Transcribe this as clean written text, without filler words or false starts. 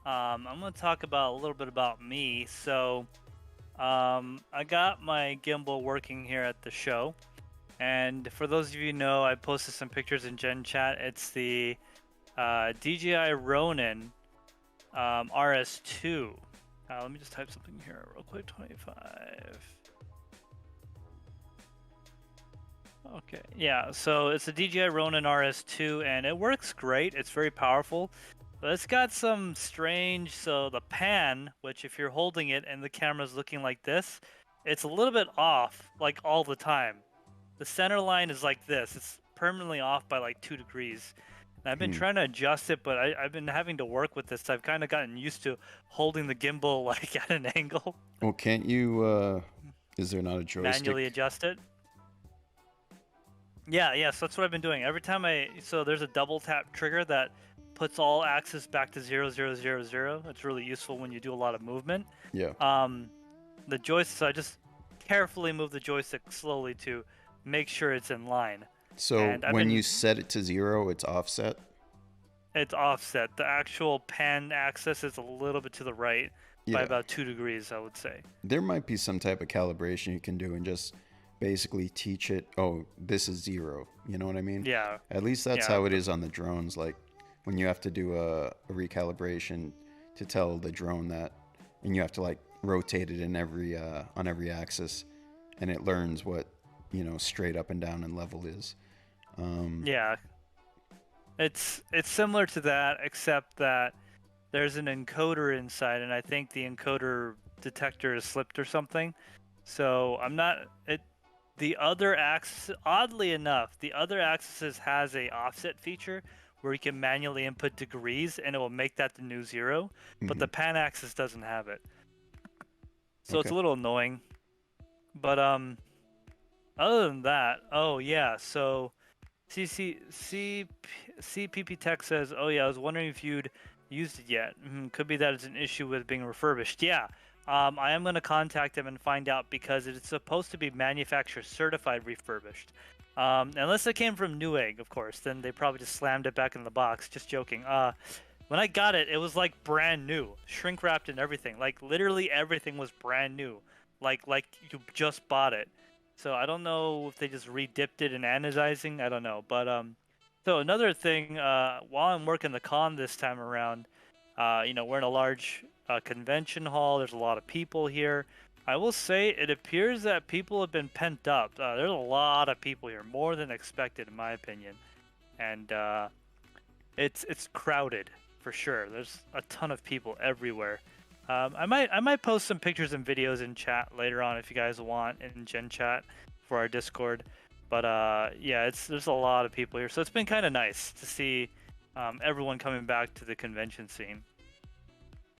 I'm going to talk about a little bit about me. So, I got my gimbal working here at the show, and for those of you who know, I posted some pictures in Gen Chat. It's the DJI Ronin RS2. Let me just type something here real quick. 25. Okay, yeah. So it's the DJI Ronin RS2, and it works great. It's very powerful. But it's got some strange. So the pan, which if you're holding it and the camera's looking like this, it's a little bit off, like all the time. The center line is like this. It's permanently off by like 2 degrees. And I've been trying to adjust it, but I've been having to work with this. I've kind of gotten used to holding the gimbal like at an angle. Well, can't you, is there not a joystick? Manually adjust it. Yeah, so that's what I've been doing. Every time so there's a double tap trigger that puts all axis back to 0, 0, 0, 0. It's really useful when you do a lot of movement. Yeah. The joystick, so I just carefully move the joystick slowly to make sure it's in line. So when you set it to 0, it's offset? It's offset. The actual pan axis is a little bit to the right by about 2 degrees, I would say. There might be some type of calibration you can do and just basically teach it, oh, this is 0. You know what I mean? Yeah. At least that's how it is on the drones. Like when you have to do a recalibration to tell the drone that, and you have to like rotate it in every on every axis, and it learns what, you know, straight up and down and level is. Yeah. It's similar to that, except that there's an encoder inside, and I think the encoder detector is slipped or something. So I'm not the other axis, oddly enough, the other axis has a offset feature where you can manually input degrees and it will make that the new 0, but the pan axis doesn't have it. So it's a little annoying. But other than that, oh yeah, so CPP Tech says, oh yeah, I was wondering if you'd used it yet. Could be that it's an issue with being refurbished. Yeah. I am going to contact them and find out because it's supposed to be manufacturer certified refurbished. Unless it came from Newegg, of course, then they probably just slammed it back in the box. Just joking. When I got it, it was like brand new, shrink wrapped and everything. Like literally everything was brand new, like you just bought it. So I don't know if they just re-dipped it in anodizing. I don't know. But so another thing, while I'm working the con this time around, you know, we're in a large convention hall. There's a lot of people here. I will say it appears that people have been pent up. There's a lot of people here, more than expected in my opinion, and it's crowded for sure. There's a ton of people everywhere. I might post some pictures and videos in chat later on if you guys want in Gen Chat for our Discord. But yeah, there's a lot of people here, so it's been kind of nice to see everyone coming back to the convention scene.